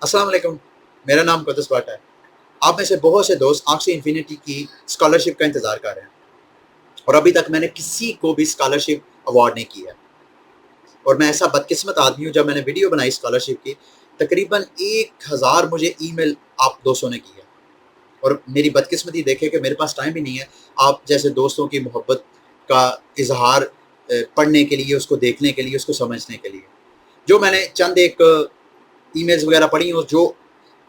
अस्सलाम वालेकुम। मेरा नाम कुद्दुस भट्ट है। आप में से बहुत से दोस्त आक्सी इन्फिनिटी की स्कॉलरशिप का इंतज़ार कर रहे हैं और अभी तक मैंने किसी को भी स्कॉलरशिप अवार्ड नहीं किया। और मैं ऐसा बदकिस्मत आदमी हूँ, जब मैंने वीडियो बनाई स्कॉलरशिप की, तकरीबन 1000 मुझे ईमेल आप दोस्तों ने किया और मेरी बदकिस्मती देखें कि मेरे पास टाइम ही नहीं है आप जैसे दोस्तों की मोहब्बत का इज़हार पढ़ने के लिए, उसको देखने के लिए, उसको समझने के लिए। जो मैंने चंद एक ईमेल्स वगैरह पढ़ी और जो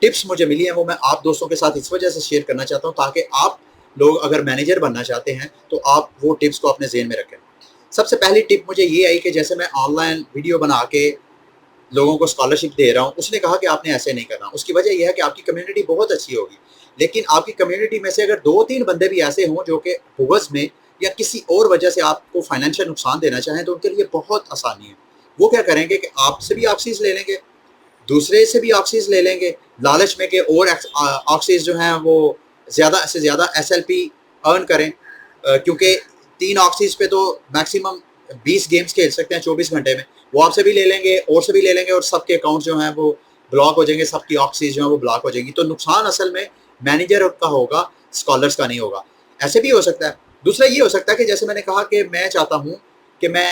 टिप्स मुझे मिली हैं वो मैं आप दोस्तों के साथ इस वजह से शेयर करना चाहता हूँ ताकि आप लोग अगर मैनेजर बनना चाहते हैं तो आप वो टिप्स को अपने ज़हन में रखें। सबसे पहली टिप मुझे ये आई कि जैसे मैं ऑनलाइन वीडियो बना के लोगों को स्कॉलरशिप दे रहा हूँ, उसने कहा कि आपने ऐसे नहीं करना। उसकी वजह ये है कि आपकी कम्युनिटी बहुत अच्छी होगी, लेकिन आपकी कम्युनिटी में से अगर 2-3 बंदे भी ऐसे हों जो कि हुवज़ में या किसी और वजह से आपको फाइनेंशियल नुकसान देना चाहें, तो उनके लिए बहुत आसानी है। वो क्या करेंगे कि आपसे भी ऑक्सीज़ ले लेंगे, दूसरे से भी ऑक्सीज़ ले लेंगे, लालच में कि और ऑक्सीज़ जो हैं वो ज़्यादा से ज़्यादा एसएलपी अर्न करें, क्योंकि 3 ऑक्सीज़ पे तो मैक्सिमम 20 गेम्स खेल सकते हैं 24 घंटे में। वो आपसे भी ले लेंगे और से भी ले लेंगे और सबके अकाउंट जो हैं वो ब्लॉक हो जाएंगे, सबकी ऑक्सीज़ जो हैं वो ब्लॉक हो जाएंगी। तो नुकसान असल में मैनेजर का होगा, स्कॉलर्स का नहीं होगा। ऐसे भी हो सकता है। दूसरा ये हो सकता है कि जैसे मैंने कहा कि मैं चाहता हूँ कि मैं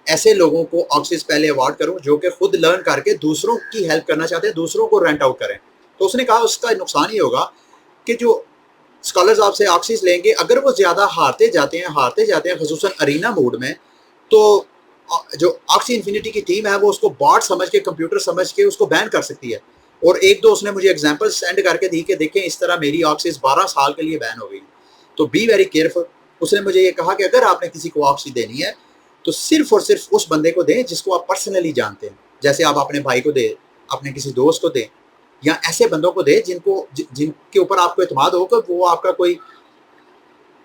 ऐसे लोगों को ऑक्सीज पहले अवार्ड करूं जो कि खुद लर्न करके दूसरों की हेल्प करना चाहते हैं, दूसरों को रेंट आउट करें। तो उसने कहा उसका नुकसान ये होगा कि जो स्कॉलर्स आपसे ऑक्सीज लेंगे, अगर वो ज़्यादा हारते जाते हैं खसूसन अरीना मोड में, तो जो ऑक्सी इन्फिनिटी की टीम है वो उसको बॉट समझ के, कंप्यूटर समझ के उसको बैन कर सकती है। और एक दो उसने मुझे एग्जाम्पल सेंड करके दी कि देखें इस तरह मेरी ऑक्सीज 12 साल के लिए बैन हो गई। तो बी वेरी केयरफुल। उसने मुझे ये कहा कि अगर आपने किसी को ऑक्सी देनी है तो सिर्फ और सिर्फ उस बंदे को दें जिसको आप पर्सनली जानते हैं। जैसे आप अपने भाई को दें, अपने किसी दोस्त को दें, या ऐसे बंदों को दें जिनके ऊपर आपको एतमाद हो कि वो आपका कोई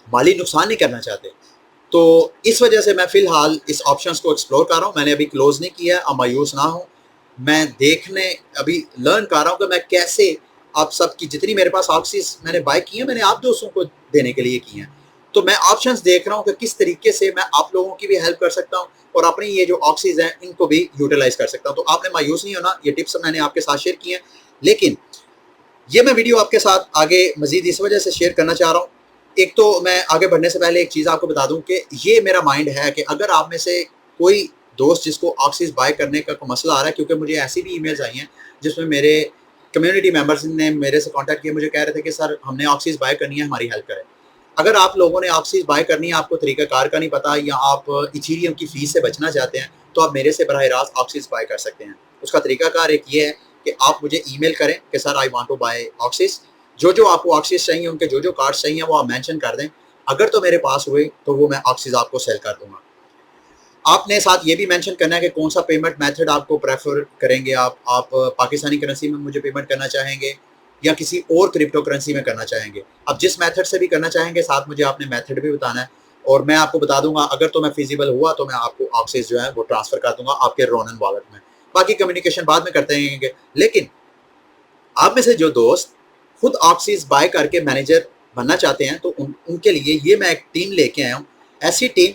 माली नुकसान नहीं करना चाहते। तो इस वजह से मैं फ़िलहाल इस ऑप्शंस को एक्सप्लोर कर रहा हूँ। मैंने अभी क्लोज़ नहीं किया है, आप मायूस ना हो। मैं देखने अभी लर्न कर रहा हूँ कि मैं कैसे आप सबकी जितनी मेरे पास ऑक्सीज़ मैंने बाय की हैं, मैंने आप दोस्तों को देने के लिए की हैं। तो मैं ऑप्शंस देख रहा हूँ कि किस तरीके से मैं आप लोगों की भी हेल्प कर सकता हूँ और अपनी ये जो ऑक्सीज़ हैं, इनको भी यूटिलाइज़ कर सकता हूँ। तो आपने मायूस नहीं होना, ये टिप्स मैंने आपके साथ शेयर की हैं। लेकिन ये मैं वीडियो आपके साथ आगे मज़ीद इस वजह से शेयर करना चाह रहा हूँ। एक तो मैं आगे बढ़ने से पहले एक चीज़ आपको बता दूँ कि ये मेरा माइंड है कि अगर आप में से कोई दोस्त जिसको ऑक्सीज़ बाय करने का कोई मसला आ रहा है, क्योंकि मुझे ऐसी भी ईमेल्स आई हैं जिसमें मेरे कम्युनिटी मेंबर्स ने मेरे से कॉन्टैक्ट किया, मुझे कह रहे थे कि सर हमने ऑक्सीज़ बाय करनी है, हमारी हेल्प करें। अगर आप लोगों ने ऑक्सीज़ बाय करनी है, आपको तरीक़ाकार का नहीं पता या आप इथीरियम की फ़ीस से बचना चाहते हैं, तो आप मेरे से बराह रास्त ऑक्सीज़ बाय कर सकते हैं। उसका तरीक़ाकार एक ये है कि आप मुझे ईमेल करें कि sir I want to buy ऑक्सीज़। जो आपको ऑक्सीज़ चाहिए, उनके जो कार्ड्स चाहिए वो आप मेंशन कर दें। अगर तो मेरे पास हुए तो वो मैं ऑक्सीज़ आपको सेल कर दूँगा। आपने साथ ये भी मेंशन करना है कि कौन सा पेमेंट मेथड आपको प्रेफर करेंगे। आप पाकिस्तानी करेंसी में मुझे पेमेंट करना चाहेंगे या किसी और क्रिप्टो करेंसी में करना चाहेंगे। अब जिस मेथड से भी करना चाहेंगे, साथ मुझे आपने मेथड भी बताना है और मैं आपको बता दूंगा। अगर तो मैं फिजिबल हुआ तो मैं आपको ऑक्सीज़ जो है वो ट्रांसफ़र कर दूंगा आपके रोनन वॉलेट में। बाकी कम्युनिकेशन बाद में करते रहेंगे। लेकिन आप में से जो दोस्त खुद ऑक्सीज़ बाय करके मैनेजर बनना चाहते हैं, तो उनके लिए ये मैं एक टीम लेके आया हूँ। ऐसी टीम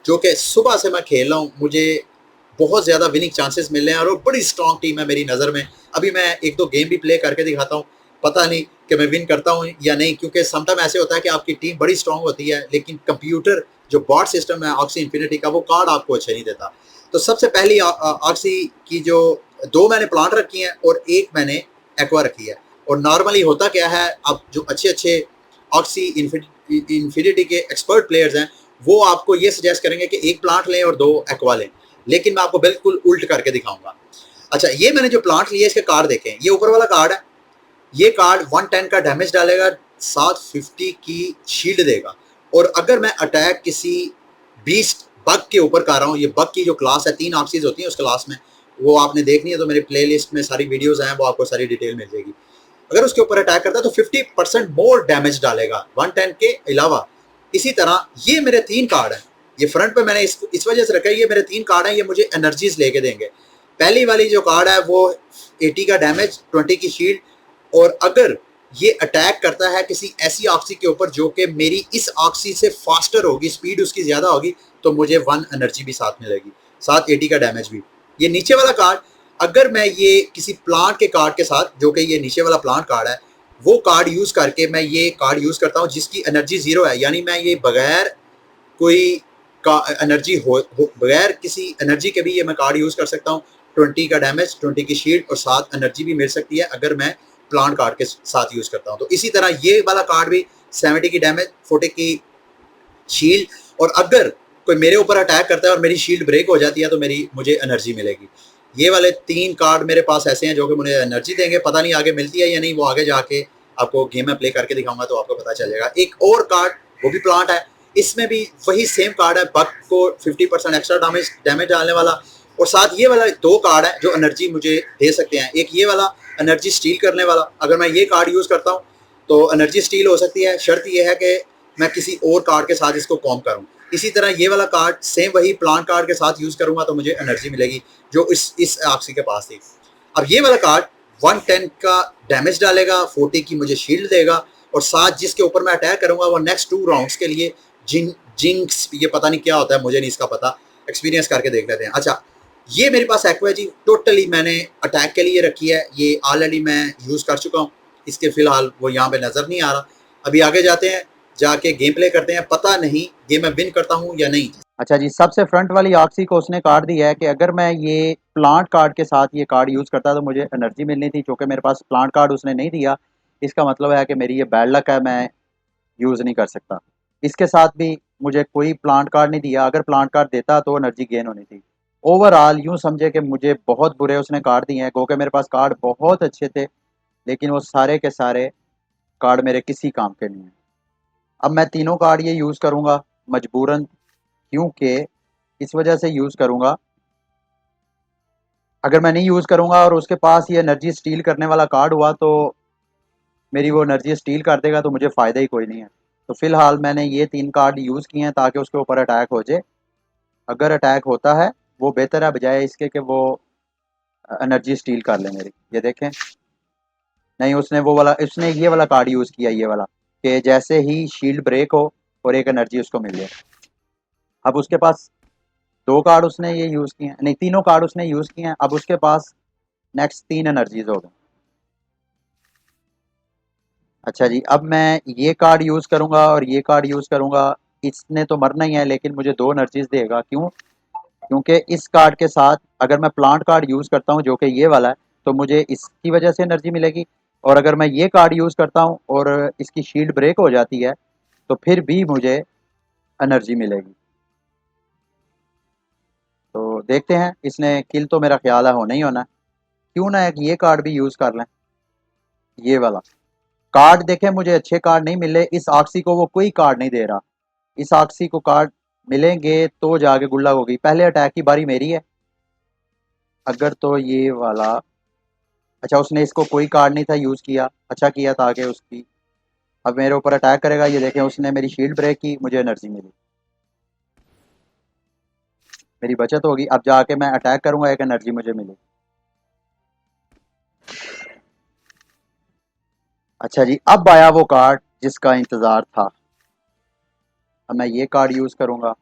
जो कि सुबह से मैं खेल रहा हूँ, मुझे बहुत ज़्यादा विनिंग चांसेस मिल रहे हैं और वो बड़ी स्ट्रॉन्ग टीम है मेरी नज़र में। अभी मैं 1-2 गेम भी प्ले करके दिखाता हूँ, पता नहीं कि मैं विन करता हूँ या नहीं, क्योंकि समटाइम ऐसे होता है कि आपकी टीम बड़ी स्ट्रॉन्ग होती है लेकिन कंप्यूटर जो बॉट सिस्टम है ऑक्सी इन्फिनिटी का, वो कार्ड आपको अच्छे नहीं देता। तो सबसे पहली ऑक्सी की जो 2 मैंने प्लांट रखी हैं और 1 मैंने एक्वा रखी है। और नॉर्मली होता क्या है, अब जो अच्छे ऑक्सी इन्फिनिटी के एक्सपर्ट प्लेयर्स हैं वो आपको ये सजेस्ट करेंगे कि 1 प्लांट लें और 2 एक्वा लें, लेकिन मैं आपको बिल्कुल उल्ट करके दिखाऊंगा। अच्छा, ये मैंने जो प्लांट लिया इसके कार्ड देखें। ये ऊपर वाला कार्ड है, ये कार्ड 110 का डैमेज डालेगा, 750 की शील्ड देगा। और अगर मैं अटैक किसी बीस्ट बग के ऊपर कर रहा हूँ, ये बग की जो क्लास है, 3 ऑक्सीज होती है उस क्लास में, वो आपने देखनी है तो मेरे प्ले लिस्ट में सारी वीडियोज़ हैं, वो आपको सारी डिटेल मिल जाएगी। अगर उसके ऊपर अटैक करता है तो 50% मोर डैमेज डालेगा 110 के अलावा। इसी तरह ये मेरे 3 कार्ड हैं, ये फ्रंट पे मैंने इस वजह से रखा है, ये मेरे 3 कार्ड हैं, ये मुझे एनर्जीज लेके देंगे। पहली वाली जो कार्ड है वो 80 का डैमेज, 20 की शील्ड, और अगर ये अटैक करता है किसी ऐसी ऑक्सी के ऊपर जो कि मेरी इस ऑक्सी से फास्टर होगी, स्पीड उसकी ज़्यादा होगी, तो मुझे 1 एनर्जी भी साथ मिलेगी, साथ 80 का डैमेज भी। ये नीचे वाला कार्ड अगर मैं ये किसी प्लांट के कार्ड के साथ, जो कि ये नीचे वाला प्लांट कार्ड है, वो कार्ड यूज़ करके मैं ये कार्ड यूज़ करता हूँ जिसकी एनर्जी ज़ीरो है, यानी मैं ये बगैर कोई का एनर्जी हो बगैर किसी एनर्जी के भी ये मैं कार्ड यूज़ कर सकता हूँ। 20 का डैमेज, 20 की शील्ड और साथ एनर्जी भी मिल सकती है अगर मैं प्लांट कार्ड के साथ यूज़ करता हूँ। तो इसी तरह ये वाला कार्ड भी 70 की डैमेज, 40 की शील्ड, और अगर कोई मेरे ऊपर अटैक करता है और मेरी शील्ड ब्रेक हो जाती है तो मुझे एनर्जी मिलेगी। ये वाले 3 कार्ड मेरे पास ऐसे हैं जो कि मुझे एनर्जी देंगे, पता नहीं आगे मिलती है या नहीं, वो आगे जाके आपको गेम में प्ले करके दिखाऊंगा तो आपको पता चलेगा। एक और कार्ड, वो भी प्लांट है, इसमें भी वही सेम कार्ड है, बग को 50% एक्स्ट्रा डैमेज डालने वाला, और साथ ये वाला 2 कार्ड है जो एनर्जी मुझे दे सकते हैं। एक ये वाला एनर्जी स्टील करने वाला, अगर मैं ये कार्ड यूज़ करता हूँ तो एनर्जी स्टील हो सकती है, शर्त यह है कि मैं किसी और कार्ड के साथ इसको कॉम करूँ। इसी तरह ये वाला कार्ड सेम वही प्लांट कार्ड के साथ यूज़ करूँगा तो मुझे एनर्जी मिलेगी जो इस आपसी के पास थी। अब ये वाला कार्ड 110 का डैमेज डालेगा, 40 की मुझे शील्ड देगा, और साथ जिसके ऊपर मैं अटैक करूँगा वो नेक्स्ट 2 राउंड्स के लिए जिंक्स, ये पता नहीं क्या होता है, मुझे नहीं इसका पता, एक्सपीरियंस करके देख लेते हैं। अच्छा, ये मेरे पास एक्वा जी टोटली मैंने अटैक के लिए रखी है, ये ऑलरेडी मैं यूज़ कर चुका हूँ, इसके फ़िलहाल वो यहाँ पे नज़र नहीं आ रहा। अभी आगे जाते हैं, जाके गेम प्ले करते हैं, पता नहीं गेम में विन करता हूँ या नहीं। अच्छा जी, सबसे फ्रंट वाली ऑक्सी को उसने कार्ड दिया है कि अगर मैं ये प्लांट कार्ड के साथ ये कार्ड यूज़ करता तो मुझे एनर्जी मिलनी थी, चूँकि मेरे पास प्लांट कार्ड उसने नहीं दिया। इसका मतलब है कि मेरी ये बैड लक है, मैं यूज़ नहीं कर सकता। इसके साथ भी मुझे कोई प्लांट कार्ड नहीं दिया, अगर प्लांट कार्ड देता तो एनर्जी गेन होनी थी। ओवरऑल यूँ समझे कि मुझे बहुत बुरे उसने कार्ड दिए हैं, क्योंकि मेरे पास कार्ड बहुत अच्छे थे, लेकिन वो सारे के सारे कार्ड मेरे किसी काम के नहीं हैं। अब मैं तीनों कार्ड ये यूज़ करूँगा मजबूरन, क्योंकि इस वजह से यूज़ करूँगा, अगर मैं नहीं यूज़ करूँगा और उसके पास ये एनर्जी स्टील करने वाला कार्ड हुआ तो मेरी वो एनर्जी स्टील कर देगा तो मुझे फ़ायदा ही कोई नहीं है। तो फ़िलहाल मैंने ये 3 कार्ड यूज़ किए हैं ताकि उसके ऊपर अटैक हो जाए। अगर अटैक होता है वो बेहतर है बजाय इसके कि वो एनर्जी स्टील कर ले मेरी। ये देखें, नहीं, उसने ये वाला कार्ड यूज़ किया, ये वाला, कि जैसे ही शील्ड ब्रेक हो और एक एनर्जी उसको मिल जाए। अब उसके पास 2 कार्ड उसने ये यूज़ किए हैं, नहीं, तीनों कार्ड उसने यूज़ किए हैं। अब उसके पास नेक्स्ट 3 एनर्जीज़ हो गई। अच्छा जी, अब मैं ये कार्ड यूज़ करूँगा और ये कार्ड यूज़ करूँगा। इसने तो मरना ही है, लेकिन मुझे 2 एनर्जीज़ देगा। क्यों? क्योंकि इस कार्ड के साथ अगर मैं प्लांट कार्ड यूज़ करता हूँ, जो कि ये वाला है, तो मुझे इसकी वजह से एनर्जी मिलेगी, और अगर मैं ये कार्ड यूज़ करता हूँ और इसकी शील्ड ब्रेक हो जाती है, तो फिर भी मुझे एनर्जी मिलेगी। तो देखते हैं, इसने किल तो मेरा ख़्याल है होना ही होना है। क्यों ना एक ये कार्ड भी यूज़ कर लें, ये वाला। कार्ड देखें, मुझे अच्छे कार्ड नहीं मिले, इस ऑक्सी को वो कोई कार्ड नहीं दे रहा। इस ऑक्सी को कार्ड मिलेंगे तो जाके गुल्ला होगी। पहले अटैक की बारी मेरी है, अगर तो ये वाला, अच्छा, उसने इसको कोई कार्ड नहीं था यूज़ किया, अच्छा किया, ताकि उसकी, अब मेरे ऊपर अटैक करेगा। ये देखें, उसने मेरी शील्ड ब्रेक की, मुझे एनर्जी मिली, मेरी बचत होगी। अब जाके मैं अटैक करूंगा, एक एनर्जी मुझे मिली। अच्छा जी, अब आया वो कार्ड जिसका इंतज़ार था। अब मैं ये कार्ड यूज़ करूंगा,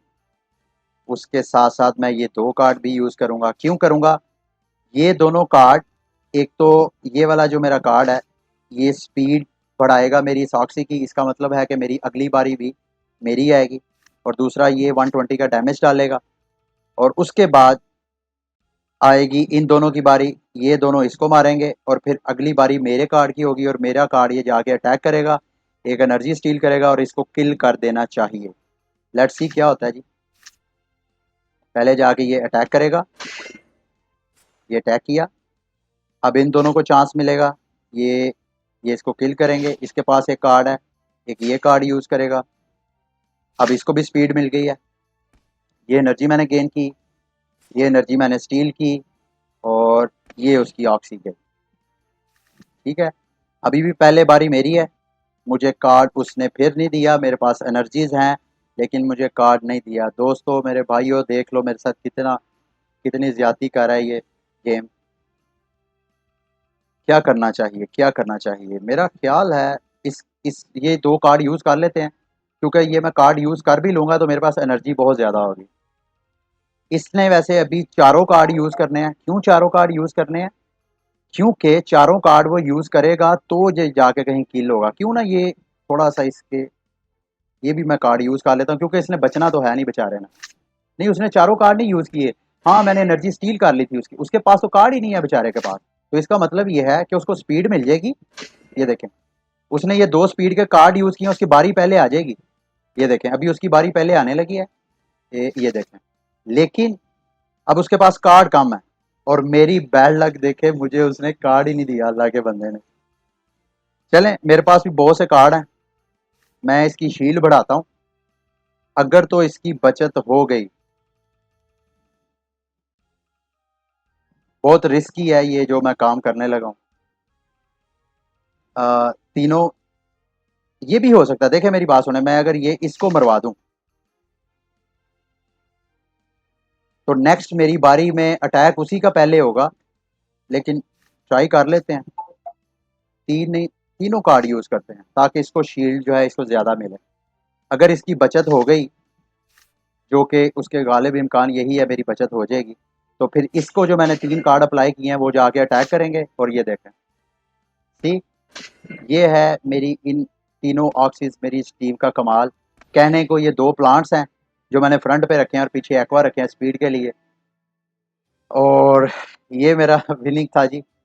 उसके साथ साथ मैं ये 2 कार्ड भी यूज़ करूंगा। क्यों करूंगा? ये दोनों कार्ड, एक तो ये वाला जो मेरा कार्ड है, ये स्पीड बढ़ाएगा मेरी सॉक्सी की, इसका मतलब है कि मेरी अगली बारी भी मेरी आएगी। और दूसरा, ये 120 का डैमेज डालेगा, और उसके बाद आएगी इन दोनों की बारी, ये दोनों इसको मारेंगे, और फिर अगली बारी मेरे कार्ड की होगी, और मेरा कार्ड ये जाके अटैक करेगा, एक एनर्जी स्टील करेगा और इसको किल कर देना चाहिए। लेट्स सी क्या होता है जी। पहले जाके ये अटैक करेगा, ये अटैक किया, अब इन दोनों को चांस मिलेगा, ये ये इसको किल करेंगे। इसके पास एक कार्ड है, एक ये कार्ड यूज़ करेगा, अब इसको भी स्पीड मिल गई है, ये एनर्जी मैंने गेन की, ये एनर्जी मैंने स्टील की, और ये उसकी ऑक्सी गई। ठीक है, अभी भी पहले बारी मेरी है, मुझे कार्ड उसने फिर नहीं दिया। मेरे पास एनर्जीज़ हैं, लेकिन मुझे कार्ड नहीं दिया। दोस्तों, मेरे भाइयों, देख लो मेरे साथ कितनी ज़्यादती कर रहा है ये गेम। क्या करना चाहिए, क्या करना चाहिए? मेरा ख्याल है इस ये 2 कार्ड यूज़ कर लेते हैं, क्योंकि ये मैं कार्ड यूज़ कर भी लूँगा तो मेरे पास एनर्जी बहुत ज़्यादा होगी। इसने वैसे अभी चारों कार्ड यूज़ करने हैं। क्यों चारों कार्ड यूज़ करने हैं? क्योंकि चारों कार्ड वो यूज़ करेगा तो ये जाके कहीं किल होगा। क्यों ना ये थोड़ा सा इसके ये भी मैं कार्ड यूज़ कर लेता हूँ, क्योंकि इसने बचना तो है नहीं बेचारे ने। नहीं, उसने चारों कार्ड नहीं यूज़ किए। हाँ, मैंने एनर्जी स्टील कर ली थी उसकी, उसके पास तो कार्ड ही नहीं है बेचारे के पास। तो इसका मतलब ये है कि उसको स्पीड मिल जाएगी। ये देखें, उसने ये 2 स्पीड के कार्ड यूज़ किए, उसकी बारी पहले आ जाएगी। ये देखें, अभी उसकी बारी पहले आने लगी है। ये देखें, लेकिन अब उसके पास कार्ड कम है और मेरी बैड लक देखे, मुझे उसने कार्ड ही नहीं दिया अल्लाह के बंदे ने। चलें, मेरे पास भी बहुत से कार्ड हैं, मैं इसकी शील्ड बढ़ाता हूँ। अगर तो इसकी बचत हो गई, बहुत रिस्की है ये जो मैं काम करने लगा हूँ। तीनों ये भी हो सकता है, देखे मेरी बात सुने, मैं अगर ये इसको मरवा दूं तो नेक्स्ट मेरी बारी में अटैक उसी का पहले होगा। लेकिन ट्राई कर लेते हैं। तीन नहीं, तीनों कार्ड यूज करते हैं ताकि इसको शील्ड जो है इसको ज्यादा मिले। अगर इसकी बचत हो गई, जो कि उसके गालिब इम्कान यही है, मेरी बचत हो जाएगी, तो फिर इसको जो मैंने 3 कार्ड अप्लाई किए हैं वो जाके अटैक करेंगे। और ये देखें, ठीक, ये है मेरी इन तीनों ऑक्सीज, मेरी इस टीम का कमाल। कहने को ये 2 प्लांट्स हैं जो मैंने फ्रंट पे रखे हैं और पीछे एक्वा रखे हैं स्पीड के लिए। और ये मेरा विनिंग था जी।